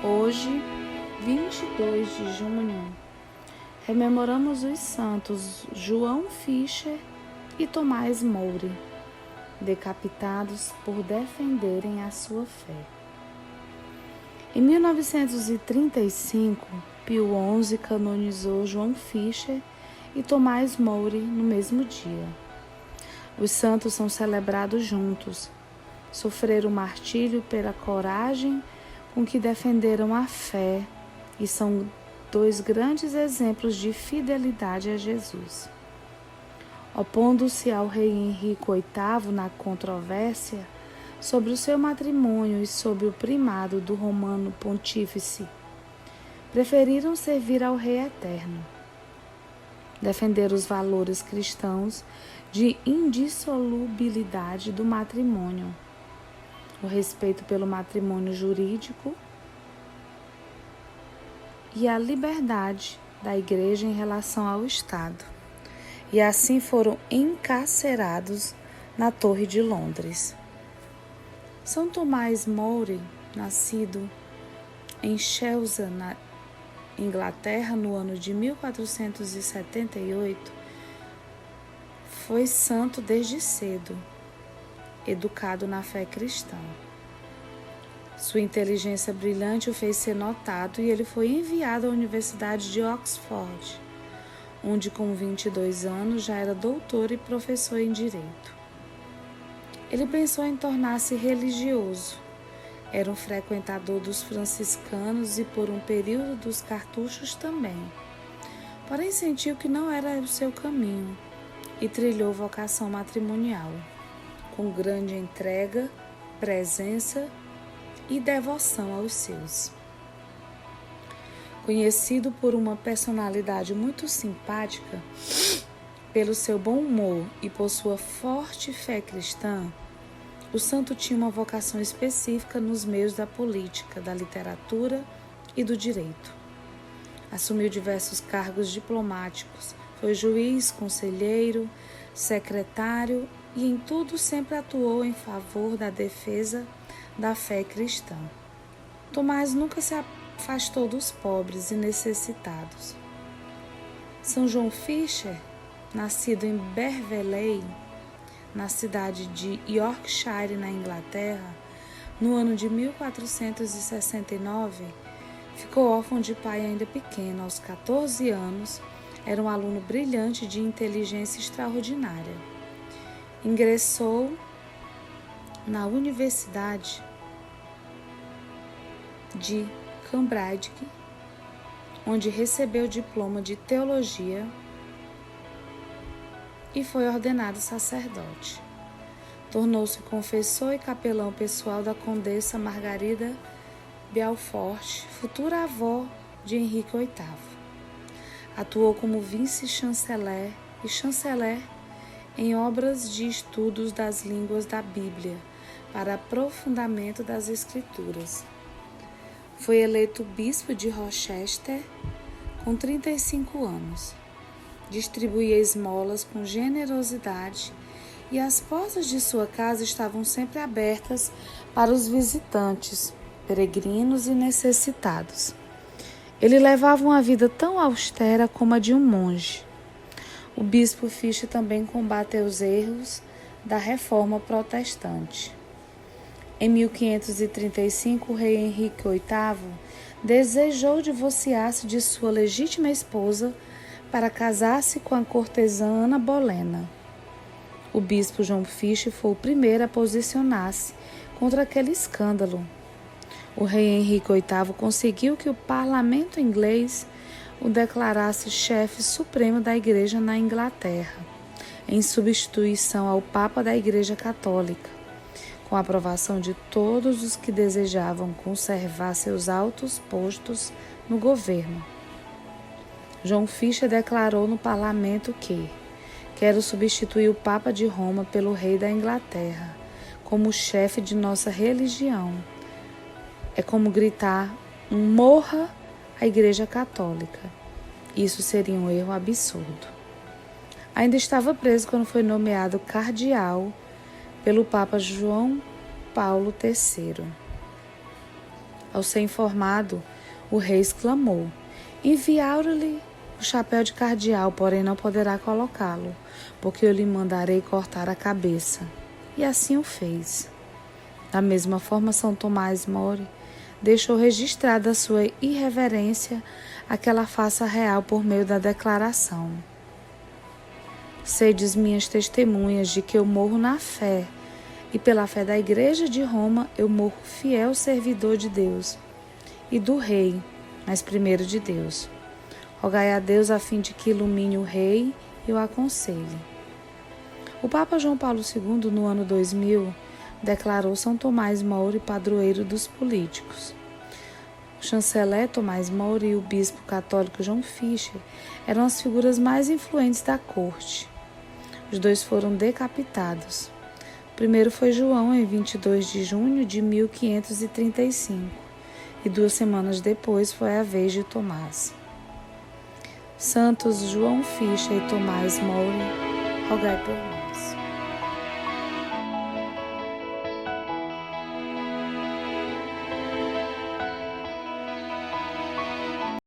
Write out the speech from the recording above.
Hoje, 22 de junho, rememoramos os santos João Fischer e Tomás More, decapitados por defenderem a sua fé. Em 1935, Pio XI canonizou João Fischer e Tomás More no mesmo dia. Os santos são celebrados juntos. Sofreram martírio pela coragem com que defenderam a fé e são dois grandes exemplos de fidelidade a Jesus. Opondo-se ao rei Henrique VIII na controvérsia sobre o seu matrimônio e sobre o primado do romano pontífice, preferiram servir ao Rei Eterno. Defender os valores cristãos de indissolubilidade do matrimônio, o respeito pelo matrimônio jurídico e a liberdade da Igreja em relação ao Estado. E assim foram encarcerados na Torre de Londres. São Tomás More, nascido em Chelsea, na Inglaterra, no ano de 1478, foi santo desde cedo, educado na fé cristã. Sua inteligência brilhante o fez ser notado e ele foi enviado à Universidade de Oxford, onde com 22 anos já era doutor e professor em Direito. Ele pensou em tornar-se religioso. Era um frequentador dos franciscanos e por um período dos cartuchos também. Porém sentiu que não era o seu caminho e trilhou vocação matrimonial, com grande entrega, presença e devoção aos seus. Conhecido por uma personalidade muito simpática, pelo seu bom humor e por sua forte fé cristã, o santo tinha uma vocação específica nos meios da política, da literatura e do direito. Assumiu diversos cargos diplomáticos, foi juiz, conselheiro, secretário e em tudo sempre atuou em favor da defesa da fé cristã. Tomás nunca se afastou dos pobres e necessitados. São João Fischer, nascido em Berkeley, na cidade de Yorkshire, na Inglaterra, no ano de 1469, ficou órfão de pai ainda pequeno. Aos 14 anos, era um aluno brilhante de inteligência extraordinária. Ingressou na Universidade de Cambridge, onde recebeu o diploma de teologia e foi ordenado sacerdote. Tornou-se confessor e capelão pessoal da condessa Margarida Belfort, futura avó de Henrique VIII. Atuou como vice-chanceler e chanceler em obras de estudos das línguas da Bíblia para aprofundamento das Escrituras. Foi eleito bispo de Rochester com 35 anos. Distribuía esmolas com generosidade e as portas de sua casa estavam sempre abertas para os visitantes, peregrinos e necessitados. Ele levava uma vida tão austera como a de um monge. O bispo Fischer também combateu os erros da reforma protestante. Em 1535, o rei Henrique VIII desejou divorciar-se de sua legítima esposa para casar-se com a cortesã Ana Bolena. O bispo João Fischer foi o primeiro a posicionar-se contra aquele escândalo. O rei Henrique VIII conseguiu que o parlamento inglês o declarasse chefe supremo da Igreja na Inglaterra, em substituição ao Papa da Igreja Católica, com a aprovação de todos os que desejavam conservar seus altos postos no governo. João Fischer declarou no parlamento que quero substituir o Papa de Roma pelo rei da Inglaterra como chefe de nossa religião. É como gritar morra a Igreja Católica. Isso seria um erro absurdo. Ainda estava preso quando foi nomeado cardeal pelo Papa João Paulo III. Ao ser informado, o rei exclamou: enviaram-lhe o chapéu de cardeal, porém não poderá colocá-lo, porque eu lhe mandarei cortar a cabeça. E assim o fez. Da mesma forma, São Tomás More deixou registrada a sua irreverência a que ela faça real por meio da declaração: sedes minhas testemunhas de que eu morro na fé, e pela fé da Igreja de Roma eu morro fiel servidor de Deus e do rei, mas primeiro de Deus. Rogai a Deus a fim de que ilumine o rei e o aconselhe. O Papa João Paulo II, no ano 2000, declarou São Tomás More padroeiro dos políticos. O chanceler Tomás More e o bispo católico John Fisher eram as figuras mais influentes da corte. Os dois foram decapitados. O primeiro foi João, em 22 de junho de 1535, e 2 semanas depois foi a vez de Tomás. Santos João Fisher e Tomás More, rogai por nós.